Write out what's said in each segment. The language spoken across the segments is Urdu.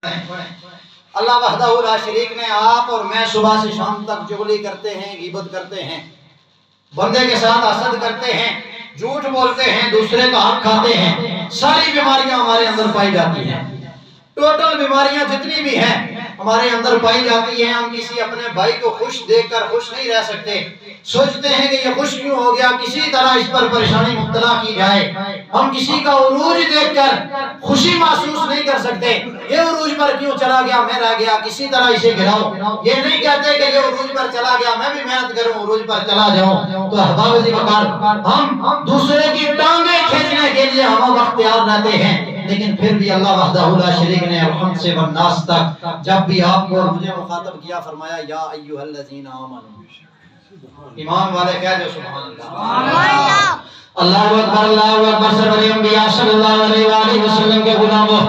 اللہ وحدہ لا شریک نے آپ اور میں صبح سے شام تک چغلی کرتے ہیں، غیبت کرتے ہیں، بندے کے ساتھ حسد کرتے ہیں، جھوٹ بولتے ہیں، دوسرے کا حق کھاتے ہیں، ساری بیماریاں ہمارے اندر پائی جاتی ہیں۔ ٹوٹل بیماریاں جتنی بھی ہیں ہمارے اندر پائی جاتی ہیں۔ ہم کسی اپنے بھائی کو خوش دیکھ کر خوش نہیں رہ سکتے، سوچتے ہیں کہ یہ خوش کیوں ہو گیا، کسی طرح اس پر پریشانی مبتلا کی جائے۔ ہم کسی کا عروج دیکھ کر خوشی محسوس نہیں کر سکتے، یہ عروج پر کیوں چلا گیا، میں رہ گیا، کسی طرح اسے گراؤ۔ یہ نہیں کہتے کہ یہ عروج پر چلا گیا میں بھی محنت کروں عروج پر چلا جاؤں۔ تو احباب ذی وقار، ہم دوسرے کی ٹانگیں کھینچنے کے لیے ہم وقت تیار رہتے ہیں، لیکن پھر بھی اللہ وحدہ لا شریک نے الحمد سے والناس تک جب بھی آپ کو اور مجھے مخاطب کیا فرمایا یا ایھا الذین آمنوا، ایمان والے کہہ دو سبحان اللہ۔ اللہ اکبر اللہ اکبر۔ سرور انبیاء صلی اللہ علیہ وآلہ وسلم کے غلاموں،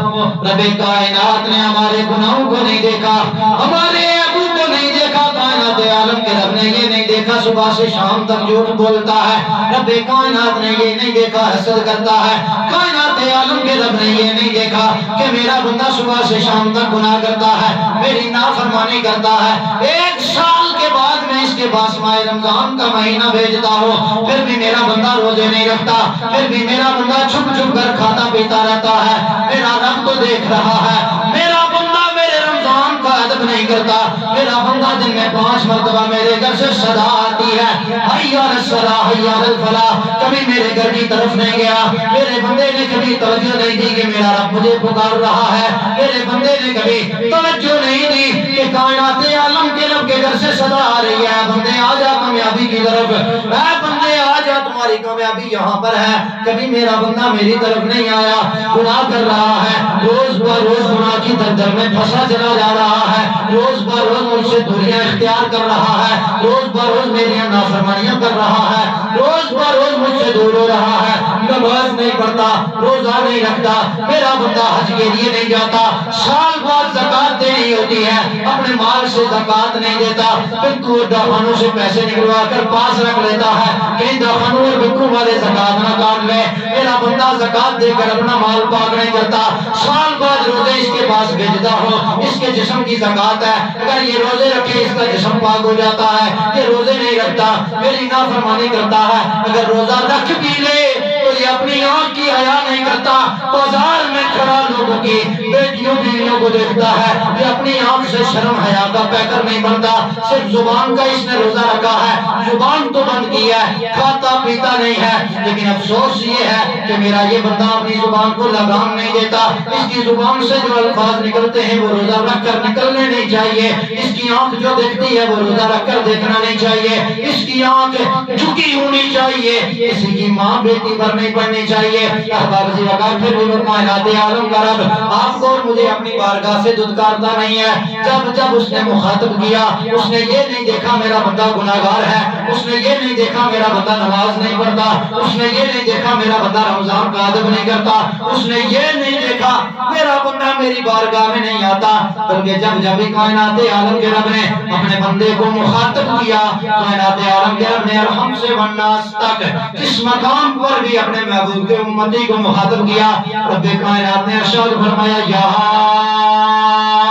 رب کائنات نے ہمارے گناہوں کو نہیں دیکھا، ہمارے ابو کو نہیں دیکھا، کائنات عالم کے رب نے یہ نہیں دیکھا صبح سے شام تک جھوٹ بولتا ہے، رب کائنات نے یہ نہیں دیکھا حسد کرتا ہے، کائنات عالم کے رب نے یہ نہیں دیکھا کہ میرا بندہ صبح سے شام تک گناہ کرتا ہے، میری نافرمانی کرتا ہے، ایک سال کے بعد میں اس کے پاس ماہ رمضان کا مہینہ بھیجتا ہوں، پھر بھی میرا بندہ روزے نہیں رکھتا، پھر بھی میرا بندہ چھپ چھپ کر کھاتا پیتا رہتا ہے، میرا رب تو دیکھ رہا ہے، میرا بندہ میرے رمضان کا ادب نہیں کرتا، میرا بندہ دن میں 5 مرتبہ میرے گھر سے صدا آتی ہے حی علی الصلاۃ حی علی الفلاح، کبھی میرے گھر کی طرف نہیں گیا، میرے بندے نے کبھی توجہ نہیں دی کہ میرا رب مجھے پکار رہا ہے، میرے بندے نے کبھی توجہ نہیں دی کہ کائنات عالم کے رب کے گھر سے صدا آ رہی ہے، بندے آ جا کامیابی کی طرف، اے بندے آ جا تمہاری کامیابی یہاں پر ہے، کبھی میرا بندہ میری طرف نہیں آیا، گناہ کر رہا ہے، روز بہ روز گناہ کی دلدل میں پھنسا چلا جا رہا ہے، روز بہ روز مجھ سے دوریاں اختیار کر رہا ہے، روز بہ روز میری نافرمانیاں کر رہا ہے، روز بہ روز مجھ سے دور ہو رہا ہے، نماز نہیں پڑھتا، روزہ نہیں رکھتا، میرا بندہ حج کے لیے نہیں جاتا، سال بعد زکوٰۃ دینی ہوتی ہے، اپنے مال سے زکوٰۃ نہیں دیتا، پھر تو دہانوں سے پیسے نکلوا کر پاس رکھ لیتا ہے، کہیں دہانوں اور بکروں والے زکوٰۃ نہ کاٹ لے، میرا بندہ زکوٰۃ دے کر اپنا مال پاک نہیں کرتا، سال بعد روزے اس کے پاس بھیجتا ہوں، اس کے جسم کی زکوٰۃ ہے، اگر یہ روزے رکھے اس کا جسم پاک ہو جاتا ہے، یہ روزے نہیں رکھتا میری نافرمانی کرتا ہے، اگر روزہ رکھ بھی لے تو یہ اپنی آنکھ کی حیا نہیں کرتا، بازار میں کھڑا لوگوں کی بیٹیوں بیویوں کو دیکھتا ہے، یہ اپنی آنکھ سے شرم حیا کا پیکر نہیں بنتا، صرف زبان کا اس نے روزہ رکھا ہے، زبان تو بند کی ہے، کھاتا پیتا نہیں ہے، لیکن افسوس یہ ہے کہ میرا یہ بندہ اپنی زبان کو لگام نہیں دیتا، اس کی زبان سے جو الفاظ نکلتے ہیں وہ روزہ رکھ کر نکلنے نہیں چاہیے، اس کی آنکھ جو دیکھتی ہے وہ روزہ رکھ کر دیکھنا نہیں چاہیے، اس کی آنکھ جھکی ہونی چاہیے، کسی کی ماں بیٹی پر نہیں پڑنی چاہیے۔ احباب ذی وقار، پھر بھی وہ کائنات عالم کا رب آپ کو اور مجھے اپنی بارگاہ سے دھتکارتا نہیں ہے، جب اس نے مخاطب کیا اس نے یہ نہیں دیکھا میرا بندہ گناہگار ہے، اس نے یہ نہیں دیکھا میرا بندہ نماز نہیں پڑھتا، اس نے یہ نہیں دیکھا میرا بندہ رمضان کا ادب نہیں کرتا، اس نے یہ نہیں دیکھا میرا بندہ میری بارگاہ میں نہیں آتا، بلکہ جب کائنات عالم کے رب نے اپنے بندے کو مخاطب کیا، کائنات عالم کے رب نے الحم سے والناس تک اس مقام پر بھی اپنے محبوب کے امتی کو مخاطب کیا، رب کائنات نے ارشاد فرمایا یا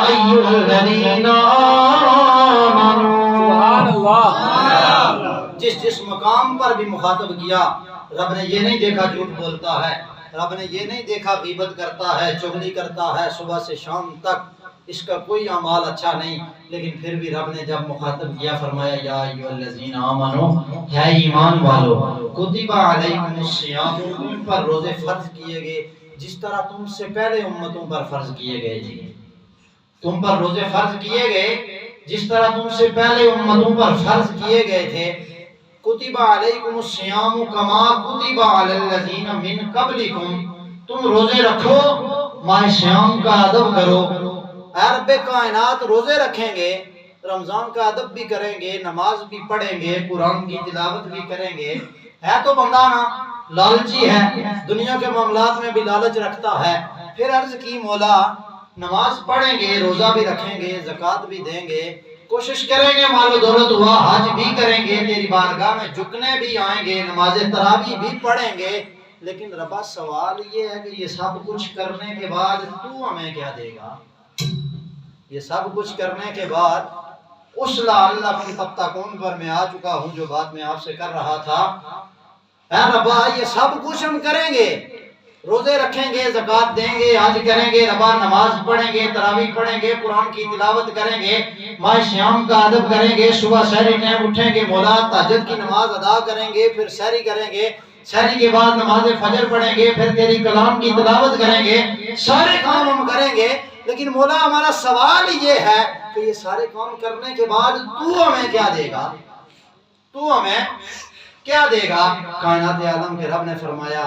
ایھا الذین آمنوا، سبحان اللہ، جس مقام پر بھی مخاطب کیا، رب نے یہ نہیں دیکھا جھوٹ بولتا ہے، رب نے یہ نہیں دیکھا غیبت کرتا ہے، چغلی کرتا ہے، صبح سے شام تک اس کا کوئی اعمال اچھا نہیں، لیکن پھر بھی رب نے جب مخاطب کیا فرمایا یا ایھا الذین آمنوا، ہے ایمان والو، کتب علیکم الصیام، تم پر روزے فرض کیے گئے جس طرح تم سے پہلے امتوں پر فرض کیے گئے، جی تم پر روزے فرض کیے گئے جس طرح تم سے پہلے امتوں پر فرض کیے گئے تھے، کتب علیکم الصیام کما کتب علی الذین من قبلکم، تم روزے رکھو، ماہ صیام کا ادب کرو، اے رب کائنات روزے رکھیں گے، رمضان کا ادب بھی کریں گے، نماز بھی پڑھیں گے، قرآن کی تلاوت بھی کریں گے، ہے تو بندہ نا لالچی ہے، دنیا کے معاملات میں بھی لالچ رکھتا ہے، پھر عرض کی مولا نماز پڑھیں گے، روزہ بھی رکھیں گے، زکوٰۃ بھی دیں گے، کوشش کریں گے، مال و دولت ہوا حج بھی کریں گے، تیری بارگاہ میں جھکنے بھی آئیں گے، نماز تراویح بھی پڑھیں گے، لیکن ربا سوال یہ ہے کہ یہ سب کچھ کرنے کے بعد تو ہمیں کیا دے گا؟ یہ سب کچھ کرنے کے بعد اس لعلکم تتقون پر میں آ چکا ہوں، جو بات میں آپ سے کر رہا تھا۔ اے ربا یہ سب کچھ ہم کریں گے، روزے رکھیں گے، زکوٰۃ دیں گے، حج کریں گے، ربا نماز پڑھیں گے، تراویح پڑھیں گے، قرآن کی تلاوت کریں گے، ماہ شام کا ادب کریں گے، صبح سحری ٹائم اٹھیں گے، مولا تہجد کی نماز ادا کریں گے، پھر سحری کریں گے، سحری کے بعد نماز فجر پڑھیں گے، پھر تیری کلام کی تلاوت کریں گے، سارے کام ہم کریں گے۔ لیکن مولا ہمارا سوال یہ ہے کہ یہ سارے کام کرنے کے بعد تو ہمیں کیا دے گا؟ تو ہمیں کیا دے گا؟ کائنات عالم کے رب نے فرمایا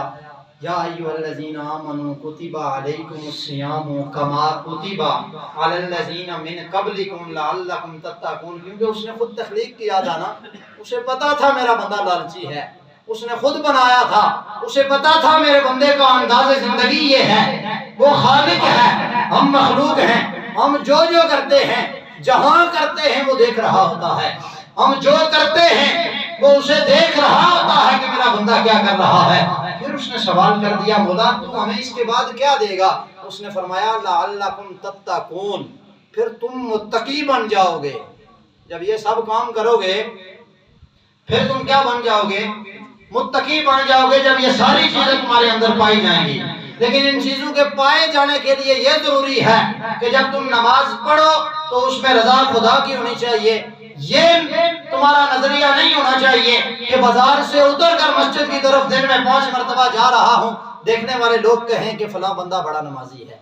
یا ایھا الذین آمنوا کتب علیکم الصیام کما کتب علی الذین من قبلکم لعلکم تتقون، کیونکہ اس نے خود تخلیق کیا تھا نا، اسے پتا تھا میرا بندہ لالچی ہے، اس نے خود بنایا تھا، اسے پتا تھا میرے بندے کا انداز زندگی یہ ہے، وہ خالق ہے، ہم مخلوق ہیں، ہم جو کرتے ہیں جہاں کرتے ہیں وہ دیکھ رہا ہوتا ہے، ہم جو کرتے ہیں وہ اسے دیکھ رہا ہوتا ہے کہ میرا بندہ کیا کر رہا ہے۔ پھر اس نے سوال کر دیا مولا تو ہمیں اس کے بعد کیا دے گا؟ اس نے فرمایا لعلکم تتقون، پھر تم متقی بن جاؤ گے۔ جب یہ سب کام کرو گے پھر تم کیا بن جاؤ گے؟ متقی بن جاؤ گے، جب یہ ساری چیزیں تمہارے اندر پائی جائیں گی۔ لیکن ان چیزوں کے پائے جانے کے لیے یہ ضروری ہے کہ جب تم نماز پڑھو تو اس میں رضا خدا کی ہونی چاہیے۔ یہ تمہارا نظریہ نہیں ہونا چاہیے کہ بازار سے اتر کر مسجد کی طرف دن میں 5 مرتبہ جا رہا ہوں، دیکھنے والے لوگ کہیں کہ فلاں بندہ بڑا نمازی ہے۔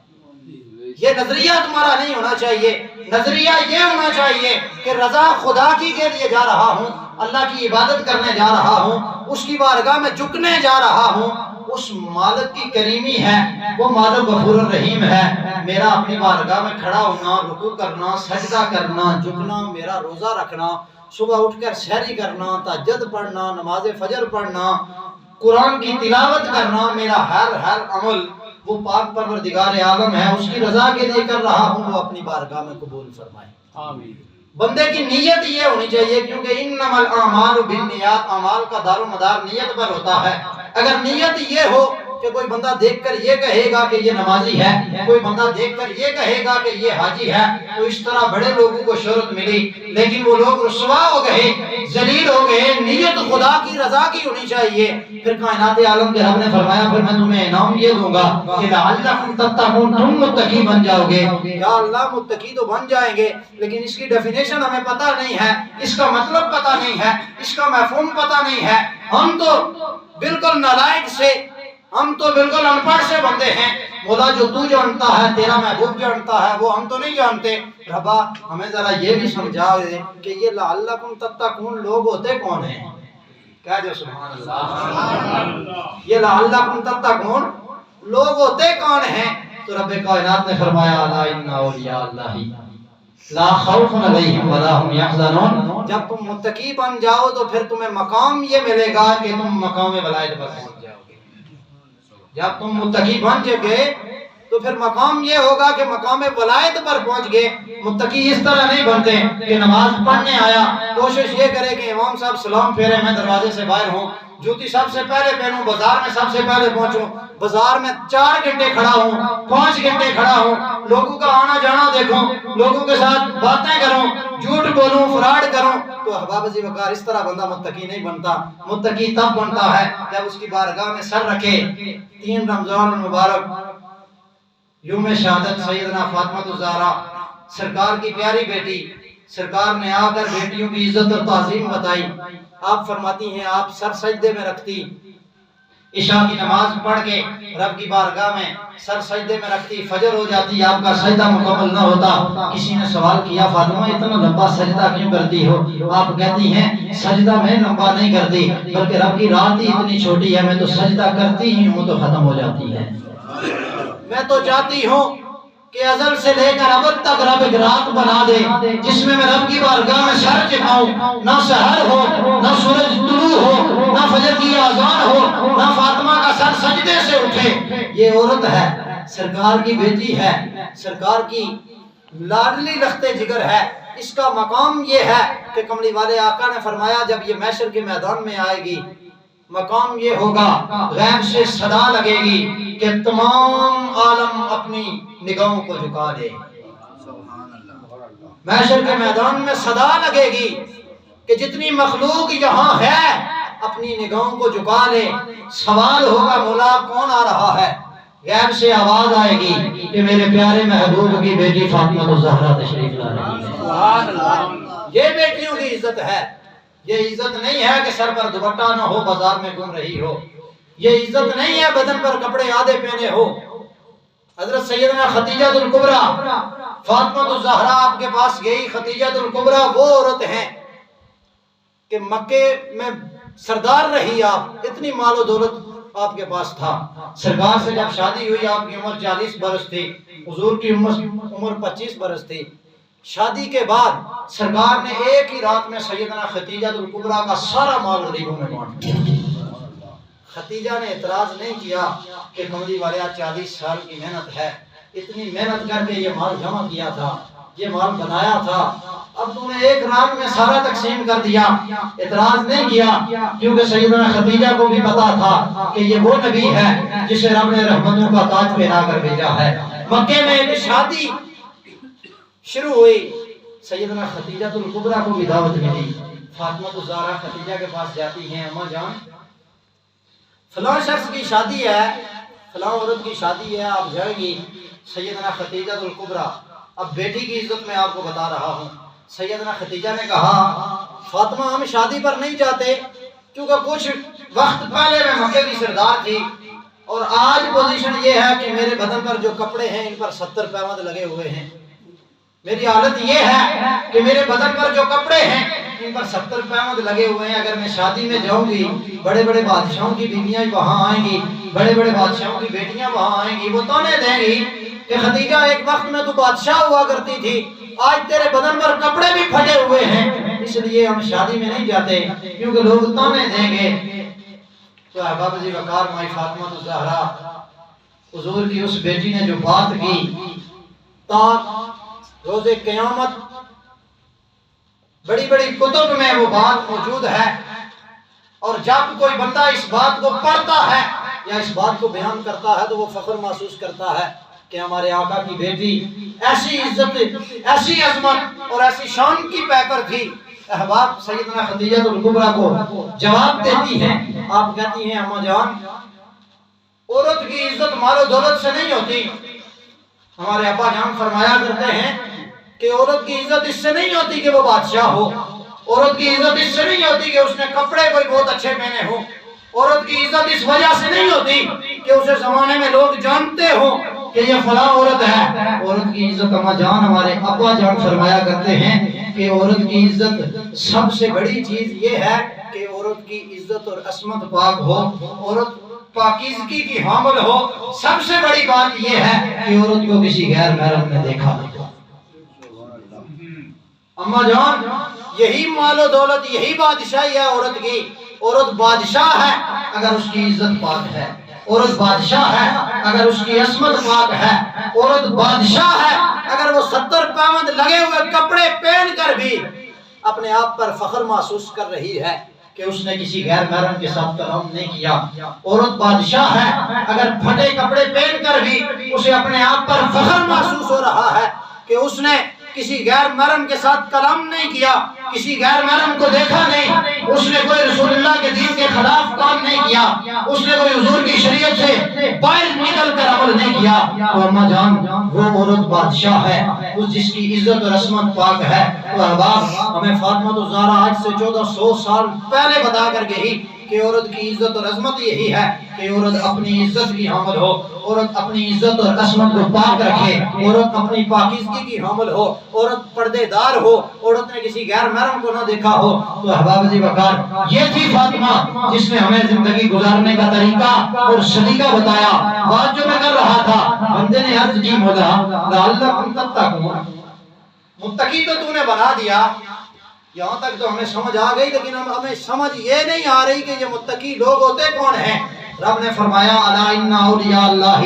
یہ نظریہ تمہارا نہیں ہونا چاہیے۔ نظریہ یہ ہونا چاہیے کہ رضا خدا کی کے لیے جا رہا ہوں، اللہ کی عبادت کرنے جا رہا ہوں، اس کی بارگاہ میں جھکنے جا رہا ہوں، اس مالک کی کریمی ہے، وہ مالک غفور الرحیم ہے، میرا اپنی بارگاہ میں کھڑا ہونا، رکوع کرنا، سجدہ کرنا، جھکنا، میرا روزہ رکھنا، صبح اٹھ کر سحری کرنا، تہجد پڑھنا، نماز فجر پڑھنا، قرآن کی تلاوت کرنا، میرا ہر عمل وہ پاک پروردگار عالم ہے، اس کی رضا کے لیے کر رہا ہوں، وہ اپنی بارگاہ میں قبول فرمائے۔ آمین۔ بندے کی نیت یہ ہونی چاہیے، کیونکہ انما الاعمال بالنیات، اعمال کا دار و مدار نیت پر ہوتا ہے۔ اگر نیت یہ ہو کہ کوئی بندہ دیکھ کر یہ کہے گا کہ یہ نمازی ہے، کوئی بندہ دیکھ کر یہ کہے گا کہ یہ حاجی ہے، تو اس طرح بڑے لوگوں کو شہرت ملی، لیکن وہ لوگ رسوا ہو گئے، ذلیل ہو گئے۔ نیت خدا کی رضا کی ہونی چاہیے۔ پھر کائنات عالم کے رب نے فرمایا پھر میں تمہیں انعام یہ دوں گا کہ لعلکم تتقون، تم متقی بن جاؤ گے۔ یا اللہ متقی تو بن جائیں گے، لیکن اس کی ڈیفینیشن ہمیں پتہ نہیں ہے، اس کا مطلب پتہ نہیں ہے، اس کا مفہوم پتہ نہیں ہے۔ ہم تو بالکل نالائق سے، ہم تو بالکل ان پڑھ سے بندے ہیں۔ مولا جو تو جانتا ہے، تیرا محبوب جانتا ہے، وہ ہم تو نہیں جانتے۔ ربا ہمیں ذرا یہ بھی سمجھا دے کہ یہ لعلکم تتقون لوگ ہوتے کون ہیں؟ کہہ دو سبحان اللہ۔ یہ لعلکم تتقون لوگ ہوتے کون ہیں؟ تو رب کائنات نے فرمایا الا ان اولیاء اللہ لا خوف علیہم ولا هم یحزنون۔ جب تم متقی بن جاؤ تو پھر تمہیں مقام یہ ملے گا کہ تم مقام ولایت پر پہنچ جاؤ گے۔ جب تم متقی بن گئے تو پھر مقام یہ ہوگا کہ مقام ولایت پر پہنچ گئے۔ متقی اس طرح نہیں بنتے کہ نماز پڑھنے آیا، کوشش یہ کرے کہ امام صاحب سلام پھیرے، میں دروازے سے باہر ہوں، جوتی سب سے پہلے پہنوں، بازار میں سب سے پہلے پہنچوں، بازار میں 4 گھنٹے کھڑا ہوں، 5 گھنٹے کھڑا ہوں، لوگوں کا آنا جانا دیکھوں، لوگوں کے ساتھ باتیں کروں، جھوٹ بولوں، فراڈ کروں۔ تو احباب عزیز وقار اس طرح بندہ متقی نہیں بنتا۔ متقی تب بنتا ہے جب اس کی بارگاہ میں سر رکھے۔ 3 رمضان المبارک یوم شہادت سیدنا فاطمہ الزہرا سرکار کی پیاری بیٹی، سرکار نے آ کر بیٹیوں کی عزت اور تعظیم بتائی۔ آپ فرماتی ہیں آپ سر سجدے میں رکھتی، عشاء کی نماز پڑھ کے رب کی بارگاہ میں سر سجدے میں رکھتی، فجر ہو جاتی، آپ کا سجدہ مکمل نہ ہوتا۔ کسی نے سوال کیا فاطمہ اتنا لمبا سجدہ کیوں کرتی ہو؟ آپ کہتی ہیں سجدہ میں لمبا نہیں کرتی، بلکہ رب کی رات ہی اتنی چھوٹی ہے، میں تو سجدہ کرتی ہی ہوں تو ختم ہو جاتی ہے۔ میں تو چاہتی ہوں کہ ازل سے لے کر ابد تک رب ایک رات بنا دے جس میں عرب کی بارگاہ میں سر جھکاؤں، نہ سحر ہو، نہ سورج طلوع ہو، نہ فجر کی اذان ہو، نہ فاطمہ کا سر سجدے سے اٹھے۔ یہ عورت ہے، سرکار کی بیٹی ہے، سرکار کی لاڈلی لختے جگر ہے، اس کا مقام یہ ہے کہ کملی والے آقا نے فرمایا جب یہ محشر کے میدان میں آئے گی مقام یہ ہوگا، غیب سے صدا لگے گی کہ تمام عالم اپنی نگاہوں کو جھکا دے، محشر کے میدان میں صدا لگے گی کہ جتنی مخلوق یہاں ہے اپنی نگاہوں کو جھکا لے. سوال ہوگا مولا کون آ رہا ہے؟ غیب سے آواز آئے گی کہ میرے پیارے محبوب کی بیٹی فاطمہ الزہرا تشریف لا رہی ہے. یہ بیٹیوں کی عزت ہے. یہ عزت نہیں ہے کہ سر پر دوپٹہ نہ ہو بازار میں گھوم رہی ہو. یہ عزت نہیں ہے بدن پر کپڑے آدھے پہنے ہو. حضرت سیدنا خدیجہ الکبریٰ فاطمہ الزہرا آپ کے پاس گئی. خدیجہ الکبریٰ وہ عورت ہیں کہ مکے میں سردار رہی. آپ اتنی مال و دولت آپ کے پاس تھا. سرکار سے جب شادی ہوئی آپ کی عمر 40 برس تھی, حضور کی عمر 25 برس تھی. شادی کے بعد سرکار نے ایک ہی رات میں سیدنا خدیجہ الکبریٰ کا سارا مال غریبوں میں بانٹ دیا. خدیجہ نے اعتراض نہیں کیا کہ کملی والے 40 سال کی محنت ہے, اتنی محنت کر کے یہ مال جمع کیا تھا, یہ مال بنایا تھا, اب تم نے ایک رات میں سارا تقسیم کر دیا. اعتراض نہیں کیا کیونکہ سیدنا خدیجہ کو بھی پتا تھا کہ یہ وہ نبی ہے جسے رب نے رحمتوں کا تاج پہنا کر بھیجا ہے. مکے میں ایک شادی شروع ہوئی. سیدنا خدیجہ الکبریٰ کو بھی دعوت ملی. فاطمہ الزہرا خدیجہ کے پاس جاتی ہیں, اماں جان فلاں شخص کی شادی ہے, فلاں عورت کی شادی ہے, آپ جائیں گی. سیدنا خدیجہ الکبریٰ اب بیٹی کی عزت میں آپ کو بتا رہا ہوں. سیدنا خدیجہ نے کہا فاطمہ ہم شادی پر نہیں جاتے کیونکہ کچھ وقت پہلے میں مکے کی سردار تھی اور آج پوزیشن یہ ہے کہ میرے بدن پر جو کپڑے ہیں ان پر 70 پیوند لگے ہوئے ہیں. میری حالت یہ ہے کہ میرے بدن پر جو کپڑے ہیں ان پر 70 پیوند لگے ہوئے ہیں. اگر میں شادی میں جاؤں گی بڑے بڑے بادشاہوں کی بیویاں وہاں آئیں گی, بڑے بڑے بادشاہوں کی بیٹیاں وہاں آئیں گی, وہ تانے دیں گی کہ خدیجہ ایک وقت میں تو بادشاہ ہوا کرتی تھی, آج تیرے بدن پر کپڑے بھی پھٹے ہوئے ہیں, اس لیے ہم شادی میں نہیں جاتے کیونکہ لوگ تانے دیں گے. تو احباب عزیز وقار مائی فاطمہ الزہرا حضور کی اس بیٹی نے جو بات کی تا روز قیامت بڑی بڑی کتب میں وہ بات موجود ہے. اور جب کوئی بندہ اس بات کو پڑھتا ہے یا اس بات کو بیان کرتا ہے تو وہ فخر محسوس کرتا ہے کہ ہمارے آقا کی بیٹی ایسی عزت, ایسی عظمت اور ایسی شان کی پیکر تھی. احباب سیدنا خدیجہ الکبریٰ کو جواب دیتی ہیں. آپ کہتی ہیں اماں جان عورت کی عزت مال و دولت سے نہیں ہوتی. ہمارے ابا جان فرمایا کرتے ہیں کہ عورت کی عزت اس سے نہیں ہوتی کہ وہ بادشاہ ہو, عورت کی عزت اس سے نہیں ہوتی کہ اس نے کپڑے کوئی بہت اچھے پہنے ہو, عورت کی عزت اس وجہ سے نہیں ہوتی کہ اسے زمانے میں لوگ جانتے ہوں کہ یہ فلاں عورت ہے. عورت کی عزت اماں جان ہمارے ابا جان فرمایا کرتے ہیں کہ عورت کی عزت سب سے بڑی چیز یہ ہے کہ عورت کی عزت اور عصمت پاک ہو, عورت پاکیزگی کی حامل ہو. سب سے بڑی بات یہ ہے کہ عورت کو کسی غیر محرم نے دیکھا نہیں. اماں جان یہی مال و دولت, یہی بادشاہی ہے عورت کی. عورت بادشاہ ہے اگر اس کی عزت پاک ہے, عورت بادشاہ ہے اگر اس کی عصمت پاک ہے, عورت بادشاہ ہے اگر وہ 70 پیوند لگے ہوئے کپڑے پہن کر بھی اپنے آپ پر فخر محسوس کر رہی ہے کہ اس نے کسی غیر محرم کے ساتھ کلام نہیں کیا. عورت بادشاہ ہے اگر پھٹے کپڑے پہن کر بھی اسے اپنے آپ پر فخر محسوس ہو رہا ہے کہ اس نے کسی غیر محرم کے ساتھ کلام نہیں کیا, کسی غیر محرم کو دیکھا نہیں, اس نے کوئی رسول اللہ کے دین کے خلاف کام نہیں کیا, اس نے کوئی حضور کی شریعت سے باہر نکل کر عمل نہیں کیا. تو اماں جان وہ عورت بادشاہ ہے اس جس کی عزت اور عصمت پاک ہے. تو احباب ہمیں فاطمہ الزہرا آج سے 1400 سال پہلے بتا کر گئی کہ عورت کی عزت اور عظمت یہی ہے کہ عورت اپنی عزت کی حامل ہو, عورت اپنی عزت اور عصمت کو پاک رکھے, عورت اپنی پاکیزگی کی حامل ہو, عورت پردے دار ہو, عورت نے کسی غیر محرم کو نہ دیکھا ہو. تو احباب عزیز وقار یہ تھی فاطمہ جس نے ہمیں زندگی گزارنے کا طریقہ اور سلیقہ بتایا. بات جو میں کر رہا تھا بندے نے عرض کی مولا لعلکم تتقون, متقی تو تو نے بنا دیا. یہاں تک تو ہمیں سمجھ آ گئی لیکن ہمیں سمجھ یہ نہیں آ رہی کہ یہ متقی لوگ ہوتے کون ہیں. رب نے فرمایا الا ان اولیاء اللہ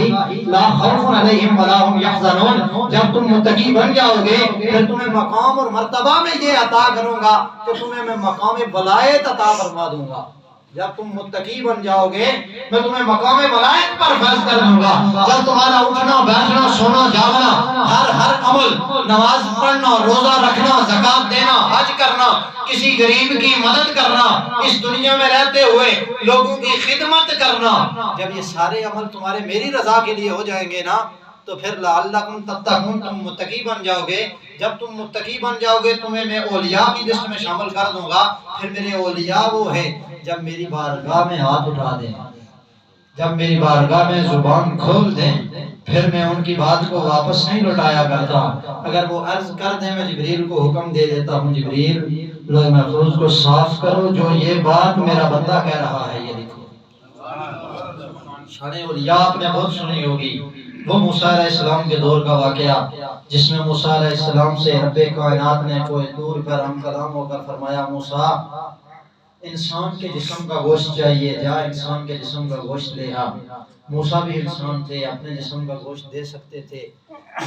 لا خوف علیہم ولا هم يحزنون. جب تم متقی بن جاؤ گے پھر تمہیں مقام اور مرتبہ میں یہ عطا کروں گا کہ تمہیں میں مقام ولایت عطا فرما دوں گا. جب تم متقی بن جاؤ گے میں تمہیں مقام ملائک پر فیض کر دوں گا. جب تمہارا اٹھنا بیٹھنا سونا جاگنا ہر عمل، نماز پڑھنا، روزہ رکھنا، زکات دینا، حج کرنا، کسی غریب کی مدد کرنا، اس دنیا میں رہتے ہوئے لوگوں کی خدمت کرنا، جب یہ سارے عمل تمہارے میری رضا کے لیے ہو جائیں گے نا تو پھر لعلکم تتقون، تم متقی بن جاؤ گے. جب تم متقی بن جاؤ گے تمہیں میں اولیاء کی لسٹ میں شامل کر دوں گا. پھر میرے اولیاء وہ ہیں جب میری بارگاہ میں ہاتھ اٹھا دیں، جب میری بارگاہ میں زبان کھول دیں، پھر میں ان کی بات کو واپس نہیں لوٹایا کرتا. اگر وہ عرض کر دیں میں جبریل کو حکم دے دیتا ہوں، جبریل لوح محفوظ کو صاف کرو، جو یہ بات میرا بندہ کہہ رہا ہے یہ لکھو. شان اولیاء آپ نے بہت سنی ہوگی، وہ موسیٰ علیہ السلام کے دور کا واقعہ جس میں موسیٰ علیہ السلام سے رب کائنات نے کوئی طور پر ہم کلام ہو کر فرمایا موسیٰ انسان کے جسم کا گوشت چاہیے، جا انسان کے جسم کا گوشت لے آ. موسیٰ بھی انسان تھے، اپنے جسم کا گوشت دے سکتے تھے،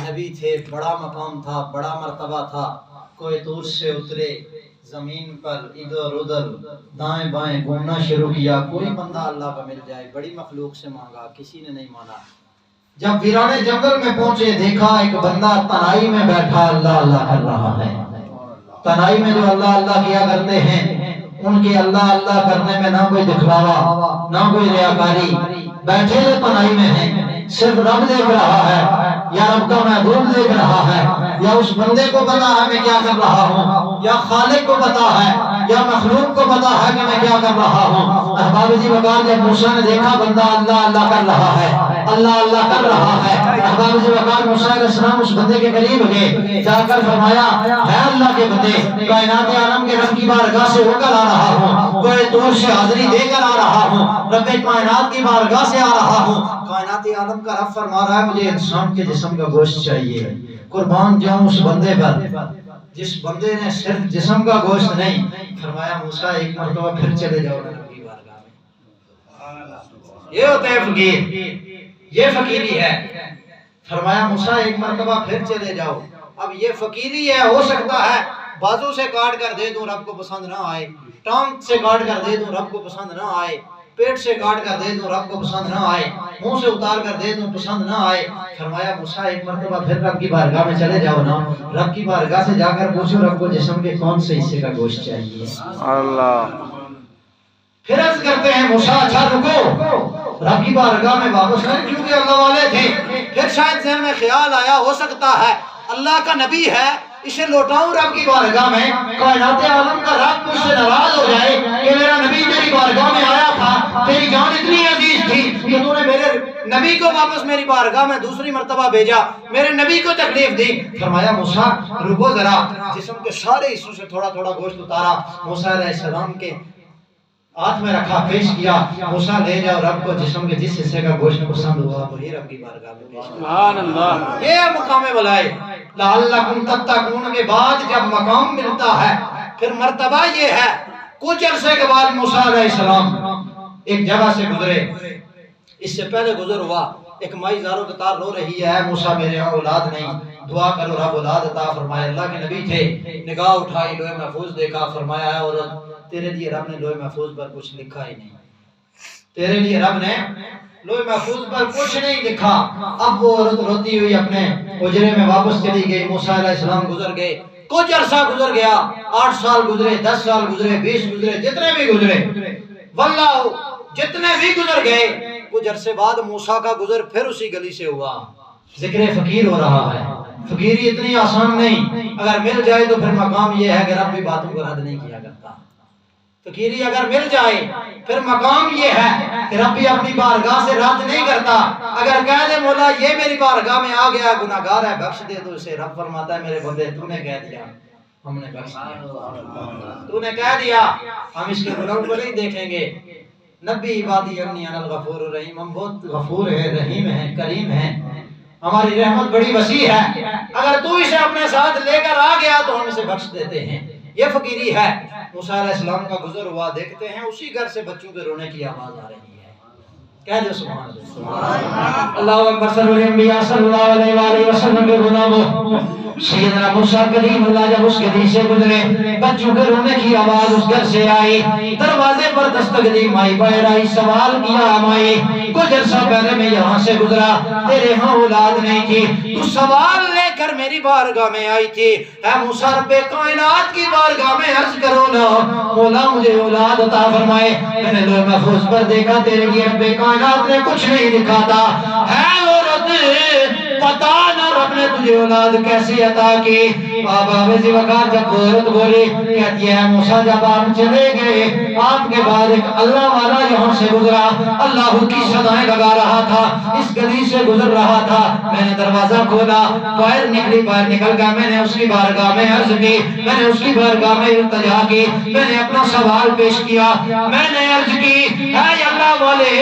نبی تھے، بڑا مقام تھا، بڑا مرتبہ تھا. کوئی طور سے اترے، زمین پر ادھر ادھر دائیں بائیں گھومنا شروع کیا، کوئی بندہ اللہ کا مل جائے، بڑی مخلوق سے مانگا، کسی نے نہیں مانا. جب ویرانے جنگل میں پہنچے دیکھا ایک بندہ تنہائی میں بیٹھا اللہ اللہ کر رہا ہے. تنہائی میں جو اللہ اللہ کیا کرتے ہیں ان کے اللہ اللہ کرنے میں نہ کوئی دکھلاوا نہ کوئی ریاکاری، بیٹھے ہوئے تنہائی میں ہیں، صرف رب دیکھ رہا ہے یا رب کا محبوب دیکھ رہا ہے یا اس بندے کو پتا ہے میں کیا کر رہا ہوں یا خالق کو پتا ہے یا مخلوق کو پتا ہے کہ میں کیا کر رہا ہوں. احباب جی وقار جب موسیٰ نے دیکھا بندہ اللہ اللہ کر رہا ہے، اللہ اللہ کر رہا ہے، احباب جی وقار موسیٰ علیہ السلام اس بندے کے قریب گئے، جا کر فرمایا ہے اللہ کے بندے کائنات عالم کے رب کی بارگاہ سے ہو کر آ رہا ہوں، کوئی طور سے حاضری دے کر آ رہا ہوں، رب کائنات کی بارگاہ سے آ رہا ہوں. کائنات عالم کا رب فرما رہا ہے مجھے انسان کے جسم کا گوشت چاہیے. قربان جاؤں اس بندے پر جس بندے نے صرف جسم کا گوشت نہیں فرمایا موسیٰ ایک مرتبہ پھر چلے جاؤ رب کی بارگاہ میں. یہ ہوتا ہے فقیر، یہ فقیری ہے. فرمایا موسیٰ ایک مرتبہ پھر چلے جاؤ. اب یہ فقیری ہے، ہو سکتا ہے بازو سے کاٹ کر دے دوں رب کو پسند نہ آئے، ٹانگ سے کاٹ کر دے دوں رب کو پسند نہ آئے، پیٹ سے کاٹ کر دے دوں رب کو پسند نہ آئے، منہ سے اتار کر دے دوں پسند نہ آئے. فرمایا موسیٰ ایک مرتبہ پھر رب کی بارگاہ میں چلے جاؤ نا، رب کی بارگاہ سے جا کر پوچھو رب کو جسم کے کون سے حصے کا گوشت چاہیے. اللہ پھر عرض کرتے ہیں موسیٰ اچھا رکو، رب کی بارگاہ میں واپس کریں کیونکہ اللہ والے تھے. پھر شاید ذہن میں خیال آیا ہو سکتا ہے اللہ کا نبی ہے اسے لوٹاؤں رب کی بارگاہ میں، کائنات عالم کا رب مجھ سے ناراض ہو جائے کہ میرا نبی تیری بارگاہ میں آیا تھا، تیری جان اتنی عزیز تھی کہ تو نے میرے نبی کو واپس میری بارگاہ میں دوسری مرتبہ بھیجا، میرے نبی کو تکلیف دی. فرمایا موسیٰ رکو ذرا، جسم کے سارے حصوں سے تھوڑا تھوڑا گوشت اتارا، موسیٰ علیہ السلام کے ہاتھ میں رکھا، پیش کیا. موسیٰ لے جاؤ رب کو جسم کے جس حصے کا گوشت پسند ہوا وہی رب کی بارگاہ میں پیش کیا. سبحان اللہ. یہ مقام بلائے لعلکم تتقون کے بعد جب مقام ملتا ہے پھر مرتبہ یہ ہے. کچھ عرصے کے بعد موسیٰ علیہ السلام ایک جگہ سے گزرے، اس سے پہلے گزر ہوا ایک مائی زاروں قطار رو رہی ہے موسیٰ میرے یہاں اولاد نہیں، دعا کرو رب اولاد عطا فرمائے. اللہ کے نبی تھے، نگاہ اٹھائی لوح محفوظ دیکھا، فرمایا ہے عورت تیرے لیے رب نے لوح محفوظ پر کچھ لکھا ہی نہیں، تیرے لیے رب نے لوح محفوظ پر کچھ نہیں لکھا. اب وہ عورت روتی ہوئی اپنے حجرے میں واپس چلی گئی. موسیٰ علیہ السلام گزر گئے، کچھ عرصہ گزر گیا، 8 سال گزرے، 10 سال گزرے، 20 گزرے، جتنے بھی گزرے، واللہ جتنے بھی گزر گئے. کچھ عرصے بعد موسیٰ کا گزر پھر اسی گلی سے ہوا. ذکر فقیر ہو رہا ہے. فقیری اتنی آسان نہیں، اگر مل جائے تو پھر مقام یہ ہے کہ رب بھی باتوں کو رد نہیں کیا کرتا. فقیری اگر مل جائے پھر مقام یہ ہے کہ رب بھی اپنی بارگاہ سے رد نہیں کرتا. اگر کہہ دے مولا یہ میری بارگاہ میں آ گیا گناہگار ہے بخش دے تو اسے رب فرماتا ہے میرے بندے تو نے کہہ دیا ہم نے بخش دیا، تو نے کہہ دیا ہم اس کے گناہوں کو نہیں دیکھیں گے. نبی عبادی انی انا الغفور الرحیم، ہم بہت غفور ہیں، رحیم ہیں، کریم ہیں، ہماری رحمت بڑی وسیع ہے، اگر تو اسے اپنے ساتھ لے کر آ گیا تو ہم اسے بخش دیتے ہیں. یہ فقیری ہے. موسیٰ علیہ السلام کا گزر ہوا، دیکھتے ہیں اسی گھر سے بچوں کے رونے کی آواز آ رہی ہے. کہہ دو سبحان اللہ۔ اللہ اکبر صلی اللہ انبیاء صلی اللہ علیہ وآلہ وسلم کے غلاموں، سیدنا موسیٰ کلیم اللہ جب اس کے دل سے گزرے، بچوں کے رونے کی آواز اس گھر سے آئی، دروازے پر دستک دی، مائی باہر آئی، سوال کیا مائی کچھ عرصہ پہلے میں یہاں سے گزرا، تیرے ہاں اولاد نہیں تھی، تو سوال لے کر میری بارگاہ میں آئی تھی، اے موسیٰ رب کائنات کی بارگاہ میں عرض کرو نا مولا مجھے اولاد عطا فرمائے۔ میں نے لوح محفوظ پر دیکھا تیرے لیے رب کائنات نے کچھ نہیں لکھا تھا، ہے عورت پتا نہ رب نے تجھے اولاد کیسے عطا کی۔ بابا ویزی وقار جب عورت بولی کہتی ہے موسیٰ جب آپ چلے گئے آپ کے بعد ایک اللہ والا یہاں سے گزرا، اللہ کی صدائیں لگا رہا تھا، اس گلی سے گزر رہا تھا، میں نے دروازہ کھولا، باہر نکل گیا، میں نے اس کی بارگاہ میں عرض کی، میں نے اس کی بارگاہ میں التجا کی، میں نے اپنا سوال پیش کیا، میں نے عرض کی اے اللہ والے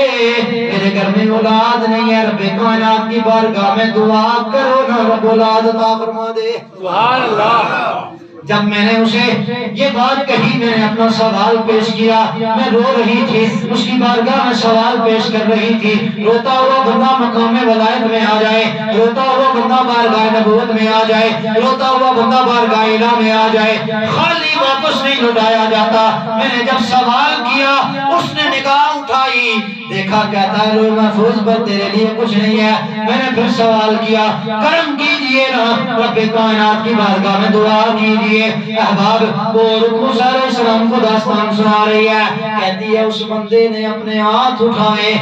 میرے گھر میں اولاد نہیں ہے، رب کائنات کی بارگاہ میں دعا کرو نا رب اولاد عطا فرما دے۔ سبحان اللہ۔ جب میں نے اسے یہ بات کہی، میں نے اپنا سوال پیش کیا، میں رو رہی تھی، اس کی بارگاہ میں سوال پیش کر رہی تھی، روتا ہوا بندہ مقام ولایت میں آ جائے، روتا ہوا بندہ بارگاہ نبوت میں آ جائے، روتا ہوا بندہ بارگاہ الہ میں آ جائے، خالی واپس نہیں لوٹایا جاتا۔ میں نے جب سوال کیا اس نے نگاہ اٹھائی، دیکھا کہتا ہے لوح محفوظ پر تیرے لیے کچھ نہیں ہے۔ میں نے پھر سوال کیا کرم کیجئے نا رب کائنات کی بارگاہ میں دعا کیجئے۔ احباب وہ موسیٰ علیہ السلام کو داستان سنا رہی ہے، کہتی ہے اس بندے نے اپنے ہاتھ اٹھائے،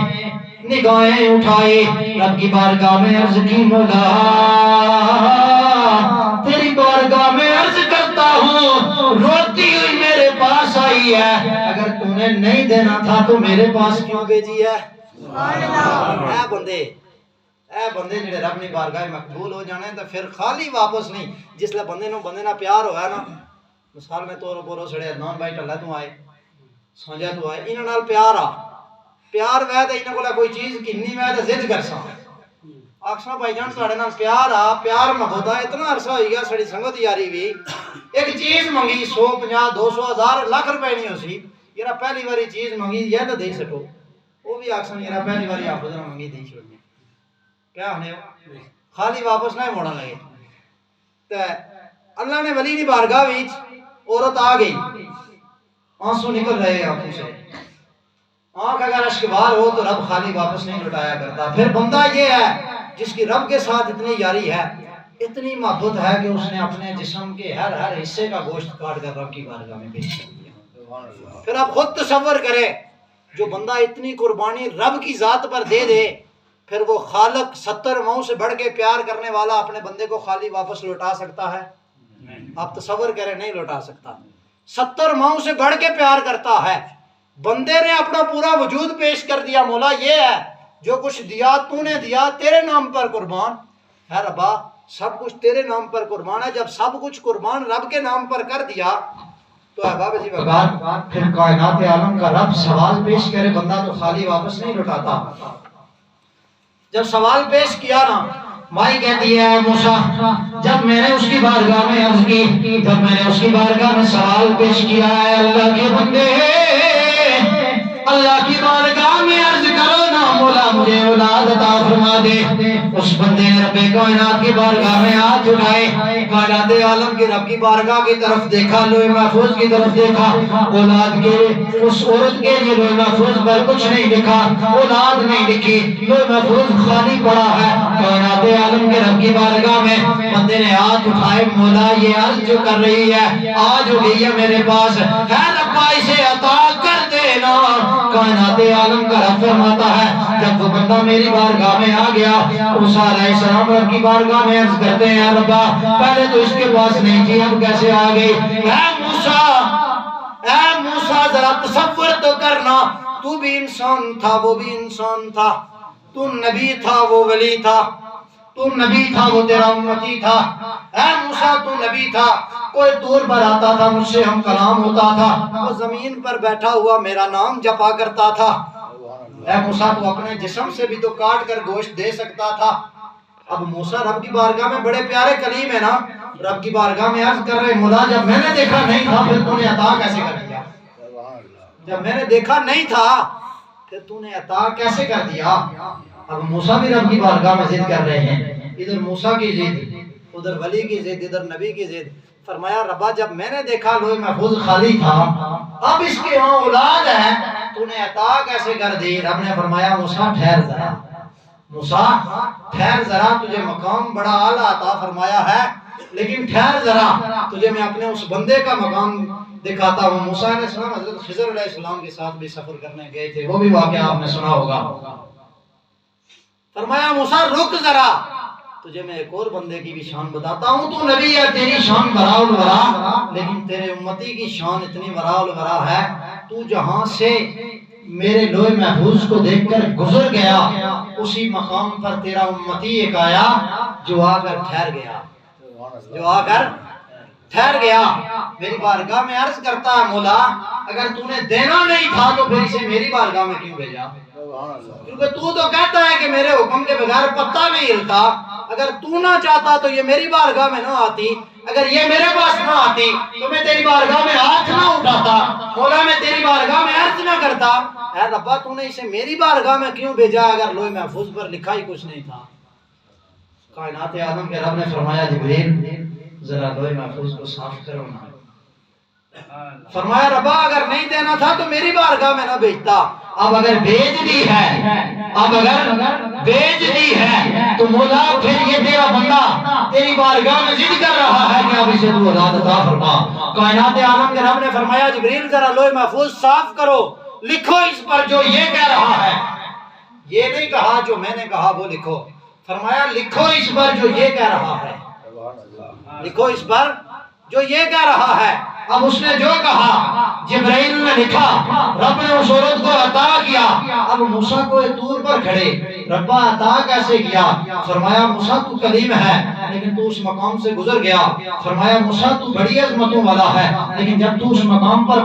نگاہیں اٹھائے، رب کی بارگاہ میں عرض کی مولا تیری بارگاہ میں عرض کرتا ہوں، روتی ہوئی میرے پاس آئی ہے، اگر تم نے نہیں دینا تھا تو میرے پاس کیوں بھیجی ہے؟ اے بندے جڑے رب نے بارگاہ مقبول ہو جانے تو پھر خالی واپس نہیں، جس لئے بندے نہ پیار ہویا نا، مثال میں طور پر سڑے ادنان بھائی ٹھلا تو آئے سانجا تو آئے، انہوں نال پیار وے تو انہوں کو کوئی چیز کنی وے تو زد کر سا آکساں بھائی جان ساڑے نال پیار محبت ہے، اتنا عرصہ ہوئی گیا سڑی سنگت یاری بھی، ایک چیز منگی 100 50 200 1000 لاکھ روپے نہیں ہو سی، یہ پہلی باری چیز منگی یہ تو دے سکو، وہ بھی آکساں یہ پہلی باری آپ نے منگی دے چھوڑی کیا ہونے خالی واپس نہ موڑا لگے۔ تو اللہ نے ولی دی بارگاہ وچ عورت آ گئی، آنسو نکل رہے آنکھوں سے، آنکھ اگر اشکبار ہو تو رب خالی واپس نہیں لٹایا کرتا۔ پھر بندہ یہ ہے جس کی رب کے ساتھ اتنی یاری ہے، اتنی محبت ہے کہ اس نے اپنے جسم کے ہر حصے کا گوشت کاٹ کر رب کی بارگاہ میں پیش کر دیا۔ پھر آپ خود تصور کریں جو بندہ اتنی قربانی رب کی ذات پر دے دے، پھر وہ خالق 70 ماؤں سے بڑھ کے پیار کرنے والا اپنے بندے کو خالی واپس لوٹا سکتا ہے؟ آپ تصور کریں نہیں لوٹا سکتا۔ 70 ماؤں سے بڑھ کے پیار کرتا ہے، بندے نے اپنا پورا وجود پیش کر دیا، مولا یہ ہے جو کچھ دیا تو نے دیا تیرے نام پر قربان ہے، ربا سب کچھ تیرے نام پر قربان ہے۔ جب سب کچھ قربان رب کے نام پر کر دیا تو احباب جی وقار پھر کائنات عالم کا رب سوال پیش کرے بندہ تو خالی واپس نہیں لوٹاتا۔ جب سوال پیش کیا نا مائی کہتی ہے موسیٰ جب میں نے اس کی بارگاہ میں عرض کی، جب میں نے اس کی بارگاہ میں سوال پیش کیا ہے اللہ کے بندے اللہ کی بارگاہ میں عرض کرو نا مولا مجھے اولاد عطا فرما دے۔ اس بندے نے رب کائنات کی بارگاہ میں ہاتھ اٹھائے، کائنات عالم کی رب کی بارگاہ کی طرف دیکھا، لوح محفوظ کی طرف دیکھا، اولاد کے اس عورت کے لیے لوح محفوظ پر کچھ نہیں لکھا، اولاد نہیں لکھی، لوح محفوظ خالی پڑا ہے۔ کائنات عالم کے رب کی بارگاہ میں بندے نے ہاتھ اٹھائے، مولا یہ عرض جو کر رہی ہے آج ہو گئی ہے میرے پاس، ہے ربا اسے عطا کر دینا۔ کائنات عالم کا رب فرماتا ہے جب وہ بندہ میری بارگاہ میں آ گیا، موسیٰ علیہ السلام رب کی بارگاہ میں عرض کرتے ہیں ربا پہلے تو اس کے پاس نہیں تھی اب کیسے آ گئی؟ اے موسیٰ ذرا تصور تو کرنا، تو بھی انسان تھا وہ بھی انسان تھا، تو نبی تھا وہ ولی تھا، تو نبی تھا وہ تیرا امتی تھا۔ اے موسیٰ تو نبی تھا، کوئی دور پر آتا تھا مجھ سے ہم کلام ہوتا تھا، وہ زمین پر بیٹھا ہوا میرا نام جپا کرتا تھا۔ اے موسیٰ تو اپنے جسم سے بھی تو کاٹ کر گوشت دے سکتا تھا۔ اب موسیٰ رب کی بارگاہ میں بڑے پیارے کلیم ہے نا، رب کی بارگاہ میں عرض کر رہے مولا جب میں نے دیکھا نہیں تھا پھر تو نے عطا کیسے کر دیا؟ جب میں نے دیکھا نہیں تھا پھر تو نے عطا کیسے کر دیا؟ اب موسیٰ بھی رب کی بارگاہ میں ضد کر رہے ہیں، ادھر موسیٰ کی ضد، ادھر ولی کی ضد، ادھر نبی کی ضد۔ فرمایا ربا جب میں نے دیکھا لوح محفوظ خالی تھا، اب اس کے وہاں اولاد ہے، تو نے عطا کیسے کر دی؟ رب نے فرمایا موسیٰ ٹھہر ذرا، موسیٰ ٹھہر ذرا، تجھے مقام بڑا اعلیٰ عطا فرمایا ہے، لیکن ٹھہر ذرا، تجھے میں اپنے اس بندے کا مقام دکھاتا ہوں۔ موسیٰ علیہ السلام حضرت خضر علیہ السلام کے ساتھ بھی سفر کرنے گئے تھے، وہ بھی واقعہ آپ نے سنا ہوگا۔ فرمایا موسیٰ رک ذرا، تجھے میں ایک اور بندے کی بھی شان بتاتا ہوں، تو نبی ہے، تیری شان وراء الورا، لیکن تیرے امتی کی شان اتنی وراء الورا ہے، تو جہاں سے میرے لوح محفوظ کو دیکھ کر گزر گیا، اسی مقام پر تیرا امتی ایک آیا جو آ کر ٹھہر گیا، جو آ کر ٹھہر گیا۔ میری بارگاہ میں عرض کرتا ہے مولا اگر تو نے دینا نہیں تھا تو پھر اسے میری بارگاہ میں کیوں بھیجا؟ کیونکہ تو کہتا ہے کہ میرے حکم کے بغیر پتہ نہیں ہلتا، اگر تو نہ چاہتا تو یہ میری بارگاہ میں نہ آتی، اگر یہ میرے پاس نہ آتی تو میں تیری بارگاہ میں ہاتھ نہ اٹھاتا، مولا میں تیری بارگاہ میں عرض نہ کرتا، اے ربا تو نے اسے میری بارگاہ میں کیوں بھیجا اگر لوح محفوظ پر لکھا ہی کچھ نہیں تھا؟ کائنات عالم کے رب نے فرمایا جبریل ذرا لوح محفوظ کو صاف کرو نا۔ فرمایا ربا اگر نہیں دینا تھا تو میری بارگاہ میں نہ بھیجتا، اب اگر بھیج دی ہے، اب اگر بھیج دی ہے تو مولا پھر یہ تیرا بندہ تیری بارگاہ میں ضد کر رہا ہے کہ اب اسے تو اولاد عطا فرما۔ کائنات عالم کے رب نے فرمایا جبریل ذرا لوح محفوظ صاف کرو، لکھو اس پر جو یہ کہہ رہا ہے، یہ نہیں کہا جو میں نے کہا وہ لکھو، فرمایا لکھو اس پر جو یہ کہہ رہا ہے، لکھو اس پر جو یہ کہہ رہا ہے۔ اب اس نے جو کہا جبرائیل نے لکھا، رب نے اس عورت کو عطا کیا۔ اب موسیٰ کو طور پر کھڑے، ربا عطا کیسے کیا؟ فرمایا موسیٰ تو کلیم ہے لیکن تو اس مقام سے گزر گیا، فرمایا موسیٰ تو بڑی عظمتوں والا ہے لیکن جب تو اس مقام پر